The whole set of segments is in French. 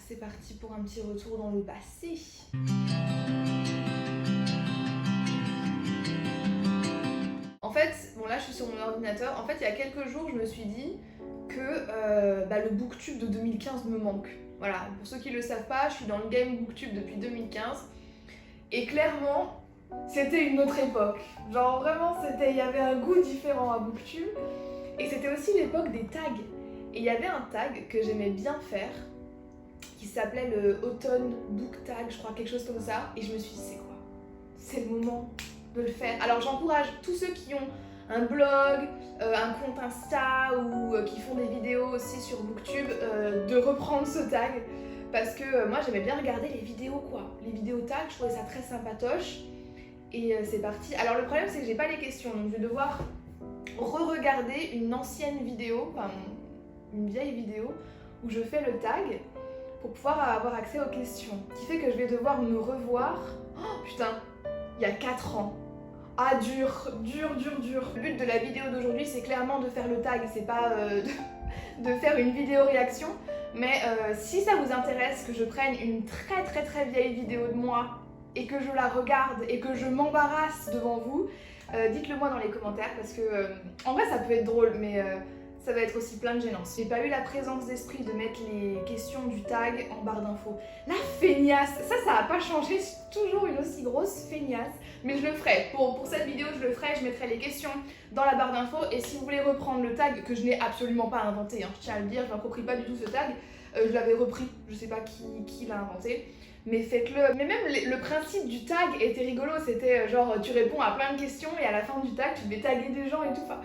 c'est parti pour un petit retour dans le passé. En fait, bon là je suis sur mon ordinateur, en fait il y a quelques jours je me suis dit que le booktube de 2015 me manque. Voilà, pour ceux qui le savent pas, je suis dans le game booktube depuis 2015 et clairement c'était une autre époque. Genre vraiment il y avait un goût différent à booktube et c'était aussi l'époque des tags. Et il y avait un tag que j'aimais bien faire qui s'appelait le Autumn Book Tag, je crois, quelque chose comme ça. Et je me suis dit, c'est quoi? C'est le moment de le faire. Alors j'encourage tous ceux qui ont un blog, un compte Insta ou qui font des vidéos aussi sur Booktube de reprendre ce tag. Parce que moi j'aimais bien regarder les vidéos quoi. Les vidéos tag, je trouvais ça très sympatoche. Et c'est parti. Alors le problème c'est que j'ai pas les questions, donc je vais devoir re-regarder une ancienne vidéo, enfin une vieille vidéo où je fais le tag pour pouvoir avoir accès aux questions. Ce qui fait que je vais devoir me revoir. Oh putain, il y a 4 ans. Ah dur. Le but de la vidéo d'aujourd'hui c'est clairement de faire le tag, c'est pas de faire une vidéo réaction. Mais si ça vous intéresse que je prenne une très vieille vidéo de moi et que je la regarde et que je m'embarrasse devant vous, dites-le moi dans les commentaires parce que en vrai ça peut être drôle mais ça va être aussi plein de gênance. J'ai pas eu la présence d'esprit de mettre les questions du tag en barre d'infos. La feignasse, ça a pas changé, je suis toujours une aussi grosse feignasse. Mais je le ferai, pour cette vidéo je le ferai, je mettrai les questions dans la barre d'infos. Et si vous voulez reprendre le tag, que je n'ai absolument pas inventé, hein, je tiens à le dire, je m'approprie pas du tout ce tag, je l'avais repris, je sais pas qui l'a inventé. Mais faites-le. Mais même le principe du tag était rigolo, c'était genre tu réponds à plein de questions et à la fin du tag tu devais taguer des gens et tout. Enfin,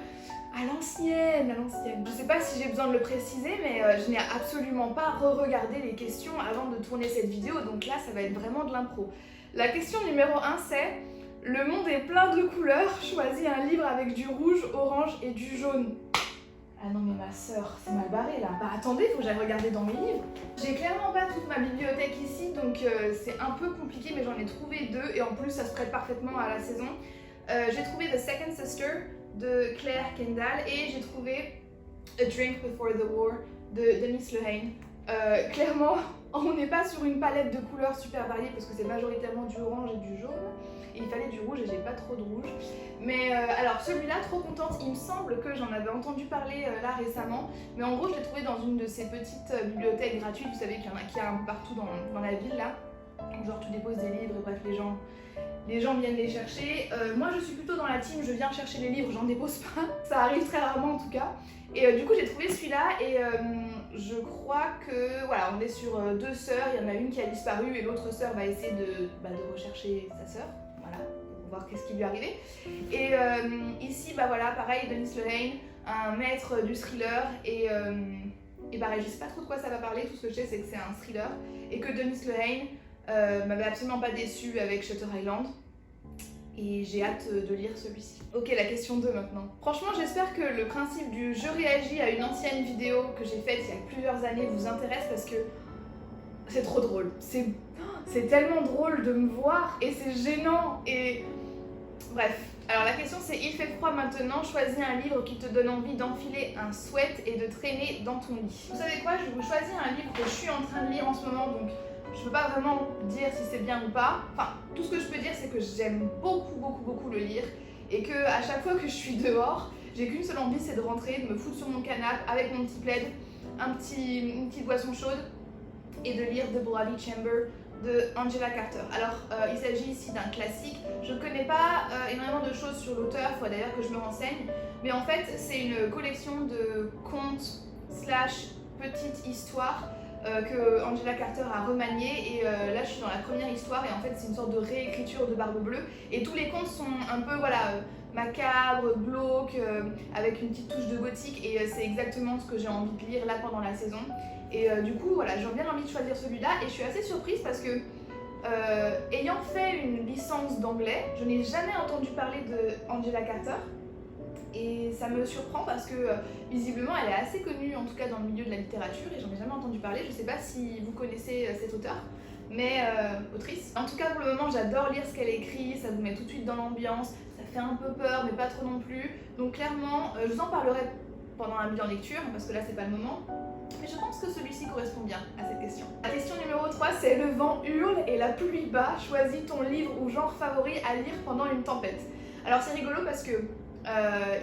à l'ancienne. Je sais pas si j'ai besoin de le préciser, mais je n'ai absolument pas re-regardé les questions avant de tourner cette vidéo, donc là ça va être vraiment de l'impro. La question numéro 1 c'est: le monde est plein de couleurs, choisis un livre avec du rouge, orange et du jaune. Ah non mais ma sœur, c'est mal barré là. Bah attendez, faut que j'aille regarder dans mes livres. J'ai clairement pas toute ma bibliothèque ici, donc c'est un peu compliqué, mais j'en ai trouvé 2 et en plus ça se prête parfaitement à la saison. J'ai trouvé The Second Sister de Claire Kendall et j'ai trouvé A Drink Before the War de Dennis Lehane. Clairement, on n'est pas sur une palette de couleurs super variée parce que c'est majoritairement du orange et du jaune. Et il fallait du rouge et j'ai pas trop de rouge. Mais alors celui-là, trop contente, il me semble que j'en avais entendu parler là récemment. Mais en gros, je l'ai trouvé dans une de ces petites bibliothèques gratuites, vous savez qu'il y a un peu partout dans la ville là. Genre tu déposes des livres et bref, les gens viennent les chercher. Moi je suis plutôt dans la team, je viens chercher les livres, j'en dépose pas. Ça arrive très rarement en tout cas. Et du coup j'ai trouvé celui-là et je crois que voilà, on est sur 2 sœurs, il y en a une qui a disparu et l'autre sœur va essayer de rechercher sa sœur. Voilà, pour voir qu'est-ce qui lui est arrivé. Et ici bah voilà, pareil, Dennis Lehane, un maître du thriller et pareil, je sais pas trop de quoi ça va parler, tout ce que je sais c'est que c'est un thriller et que Dennis Lehane m'avait absolument pas déçu avec Shutter Island et j'ai hâte de lire celui-ci. Ok, la question 2 maintenant. Franchement j'espère que le principe du je réagis à une ancienne vidéo que j'ai faite il y a plusieurs années vous intéresse parce que c'est trop drôle. C'est tellement drôle de me voir et c'est gênant et... Bref. Alors la question c'est: il fait froid maintenant, choisis un livre qui te donne envie d'enfiler un sweat et de traîner dans ton lit. Vous savez quoi, je vais vous choisir un livre que je suis en train de lire en ce moment, donc je peux pas vraiment dire si c'est bien ou pas. Enfin, tout ce que je peux dire c'est que j'aime beaucoup le lire et que à chaque fois que je suis dehors, j'ai qu'une seule envie, c'est de rentrer, de me foutre sur mon canapé avec mon petit plaid, une petite boisson chaude et de lire The Bloody Chamber de Angela Carter. Alors il s'agit ici d'un classique, je ne connais pas énormément de choses sur l'auteur, il faut d'ailleurs que je me renseigne, mais en fait c'est une collection de contes / petites histoires que Angela Carter a remanié et là je suis dans la première histoire et en fait c'est une sorte de réécriture de Barbe Bleue et tous les contes sont un peu voilà macabres, glauques, avec une petite touche de gothique et c'est exactement ce que j'ai envie de lire là pendant la saison. Et du coup voilà, j'ai bien envie de choisir celui-là et je suis assez surprise parce que ayant fait une licence d'anglais, je n'ai jamais entendu parler de Angela Carter. Et ça me surprend parce que visiblement elle est assez connue en tout cas dans le milieu de la littérature et j'en ai jamais entendu parler. Je sais pas si vous connaissez cet auteur, mais autrice. En tout cas pour le moment j'adore lire ce qu'elle écrit, ça vous met tout de suite dans l'ambiance, ça fait un peu peur mais pas trop non plus. Donc clairement je vous en parlerai pendant un bilan lecture parce que là c'est pas le moment. Mais je pense que celui-ci correspond bien à cette question. La question 3, c'est Le vent hurle et la pluie bat, choisis ton livre ou genre favori à lire pendant une tempête. Alors c'est rigolo parce que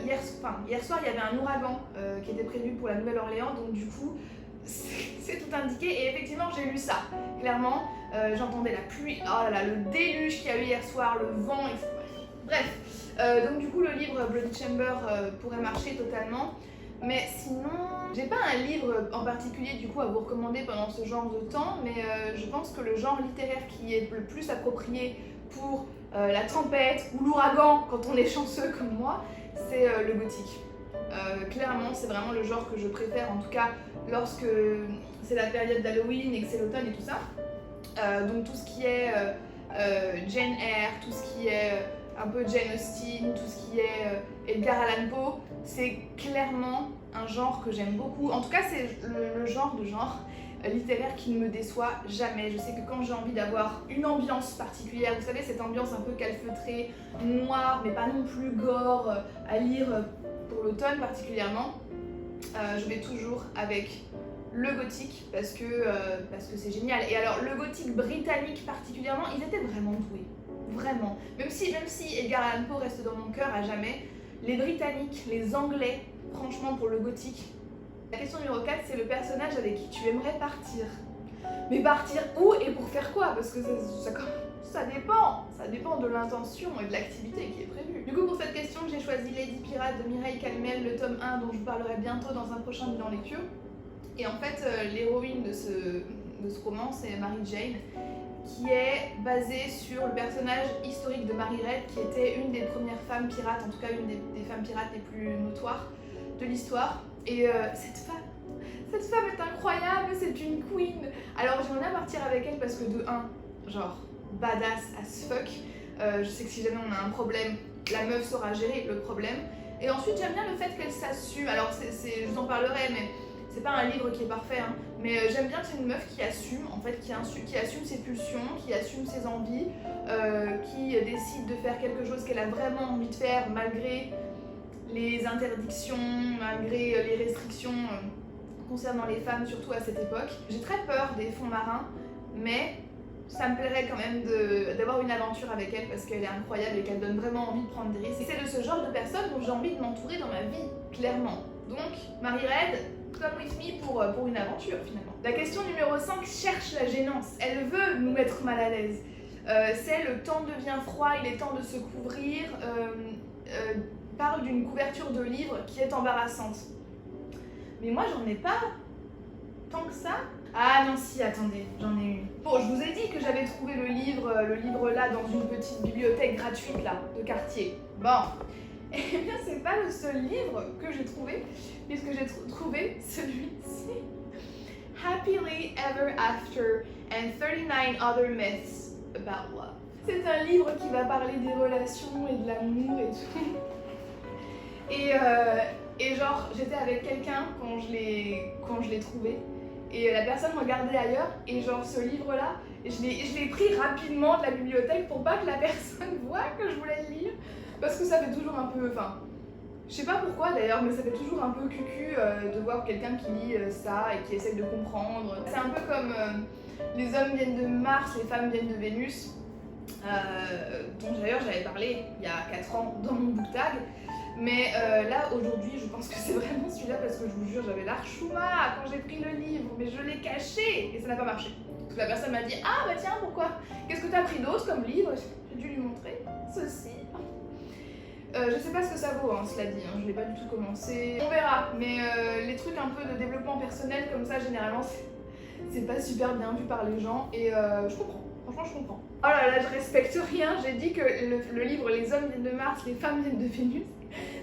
hier soir il y avait un ouragan qui était prévu pour la Nouvelle-Orléans, donc du coup c'est tout indiqué et effectivement j'ai lu ça. Clairement, j'entendais la pluie, oh là là, le déluge qu'il y a eu hier soir, le vent, etc. Bref, donc du coup le livre Bloody Chamber pourrait marcher totalement. Mais sinon, j'ai pas un livre en particulier du coup à vous recommander pendant ce genre de temps, mais je pense que le genre littéraire qui est le plus approprié pour la tempête ou l'ouragan quand on est chanceux comme moi, c'est le gothique. Clairement, c'est vraiment le genre que je préfère, en tout cas lorsque c'est la période d'Halloween et que c'est l'automne et tout ça. Donc tout ce qui est Jane Eyre, tout ce qui est un peu Jane Austen, tout ce qui est Edgar Allan Poe, c'est clairement un genre que j'aime beaucoup. En tout cas, c'est le genre littéraire qui ne me déçoit jamais. Je sais que quand j'ai envie d'avoir une ambiance particulière, vous savez, cette ambiance un peu calfeutrée, noire, mais pas non plus gore, à lire pour l'automne particulièrement, je vais toujours avec le gothique parce que c'est génial. Et alors, le gothique britannique particulièrement, ils étaient vraiment doués. Vraiment. Même si Edgar Allan Poe reste dans mon cœur à jamais, les Britanniques, les Anglais, franchement pour le gothique. La question numéro 4, c'est le personnage avec qui tu aimerais partir. Mais partir où et pour faire quoi? Parce que ça dépend de l'intention et de l'activité qui est prévue. Du coup, pour cette question, j'ai choisi Lady Pirate de Mireille Calmel, le tome 1 dont je vous parlerai bientôt dans un prochain bilan lecture. Et en fait, l'héroïne de ce roman, c'est Mary Jane, qui est basée sur le personnage historique de Mary Red, qui était une des premières femmes pirates, en tout cas une des femmes pirates les plus notoires de l'histoire. Et cette femme est incroyable, c'est une queen. Alors j'aimerais bien partir avec elle parce que de 1, genre badass as fuck. Je sais que si jamais on a un problème, la meuf saura gérer le problème. Et ensuite j'aime bien le fait qu'elle s'assume. Alors je vous en parlerai, mais c'est pas un livre qui est parfait, hein, mais j'aime bien que c'est une meuf qui assume, en fait, qui assume ses pulsions, qui assume ses envies, qui décide de faire quelque chose qu'elle a vraiment envie de faire malgré les interdictions, malgré les restrictions concernant les femmes, surtout à cette époque. J'ai très peur des fonds marins, mais ça me plairait quand même d'avoir une aventure avec elle parce qu'elle est incroyable et qu'elle donne vraiment envie de prendre des risques. Et c'est de ce genre de personne dont j'ai envie de m'entourer dans ma vie, clairement. Donc, Mary Red, come with me pour une aventure finalement. La question numéro 5 cherche la gênance. Elle veut nous mettre mal à l'aise. C'est le temps devient froid, il est temps de se couvrir. Parle d'une couverture de livre qui est embarrassante. Mais moi j'en ai pas tant que ça. Ah non si, attendez, j'en ai une. Bon, je vous ai dit que j'avais trouvé le livre là dans une petite bibliothèque gratuite là, de quartier. Bon. Eh bien, c'est pas le seul livre que j'ai trouvé, puisque j'ai trouvé celui-ci. Happily Ever After and 39 Other Myths About Love. C'est un livre qui va parler des relations et de l'amour et tout. Et genre, j'étais avec quelqu'un quand je l'ai trouvé, et la personne regardait ailleurs, et genre ce livre-là, je l'ai pris rapidement de la bibliothèque pour pas que la personne voie que je voulais le lire. Parce que ça fait toujours un peu, je sais pas pourquoi d'ailleurs, mais ça fait toujours un peu cucu de voir quelqu'un qui lit ça et qui essaie de comprendre. C'est un peu comme les hommes viennent de Mars, les femmes viennent de Vénus, dont d'ailleurs j'avais parlé il y a 4 ans dans mon book tag. Mais là aujourd'hui je pense que c'est vraiment celui-là parce que je vous jure j'avais l'archouma quand j'ai pris le livre, mais je l'ai caché et ça n'a pas marché. Parce que la personne m'a dit ah bah tiens pourquoi, qu'est-ce que t'as pris d'autre comme livre? J'ai dû lui montrer ceci. Je sais pas ce que ça vaut, hein, cela dit, hein, je l'ai pas du tout commencé. On verra, mais les trucs un peu de développement personnel comme ça, généralement, c'est pas super bien vu par les gens et je comprends, franchement je comprends. Oh là là, je respecte rien, j'ai dit que le livre Les hommes viennent de Mars, les femmes viennent de Vénus,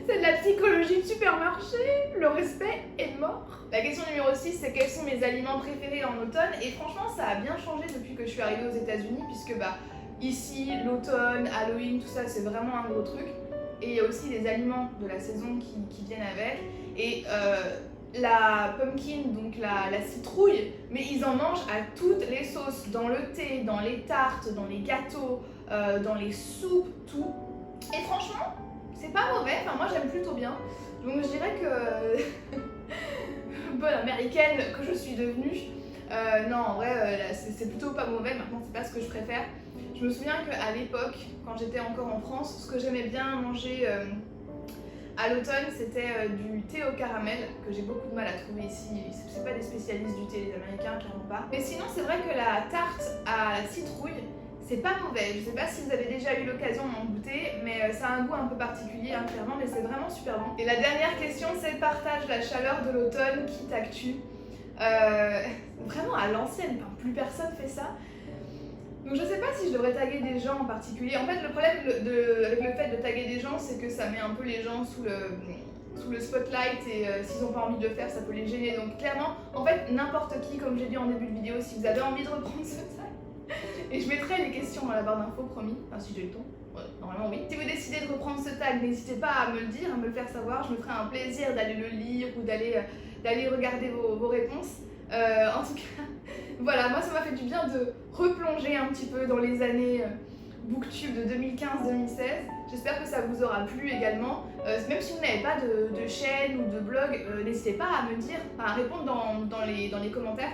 c'est de la psychologie de supermarché, le respect est mort. La question numéro 6, c'est quels sont mes aliments préférés en automne, et franchement ça a bien changé depuis que je suis arrivée aux États-Unis puisque ici, l'automne, Halloween, tout ça c'est vraiment un gros truc. Et il y a aussi des aliments de la saison qui viennent avec. Et la pumpkin, donc la citrouille, mais ils en mangent à toutes les sauces, dans le thé, dans les tartes, dans les gâteaux, dans les soupes, tout. Et franchement, c'est pas mauvais, moi j'aime plutôt bien. Donc je dirais que, bonne américaine que je suis devenue, Non, en vrai, c'est plutôt pas mauvais. Maintenant, c'est pas ce que je préfère. Je me souviens qu'à l'époque, quand j'étais encore en France, ce que j'aimais bien manger à l'automne, c'était du thé au caramel, que j'ai beaucoup de mal à trouver ici. C'est pas des spécialistes du thé, les Américains, clairement pas. Mais sinon, c'est vrai que la tarte à la citrouille, c'est pas mauvais. Je sais pas si vous avez déjà eu l'occasion d'en goûter, mais ça a un goût un peu particulier, hein, clairement, mais c'est vraiment super bon. Et la dernière question, c'est partage la chaleur de l'automne qui t'actue. Vraiment à l'ancienne, enfin, plus personne fait ça. Donc je sais pas si je devrais taguer des gens en particulier. En fait, le problème avec le fait de taguer des gens, c'est que ça met un peu les gens sous le spotlight et s'ils n'ont pas envie de le faire, ça peut les gêner. Donc clairement, en fait, n'importe qui, comme j'ai dit en début de vidéo, si vous avez envie de reprendre ce tag, et je mettrai les questions dans la barre d'infos, promis, enfin si j'ai le temps. Ouais, normalement oui. Si vous décidez de reprendre ce tag, n'hésitez pas à me le dire, à me le faire savoir. Je me ferai un plaisir d'aller le lire ou d'aller regarder vos réponses. En tout cas, voilà, moi ça m'a fait du bien de replonger un petit peu dans les années Booktube de 2015-2016. J'espère que ça vous aura plu également. Même si vous n'avez pas de chaîne ou de blog, n'hésitez pas à me dire, à répondre dans les commentaires.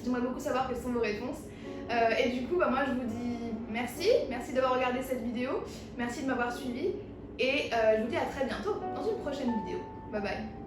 J'aimerais beaucoup savoir quelles sont vos réponses. Et du coup, moi je vous dis merci d'avoir regardé cette vidéo, merci de m'avoir suivi et je vous dis à très bientôt dans une prochaine vidéo. Bye bye.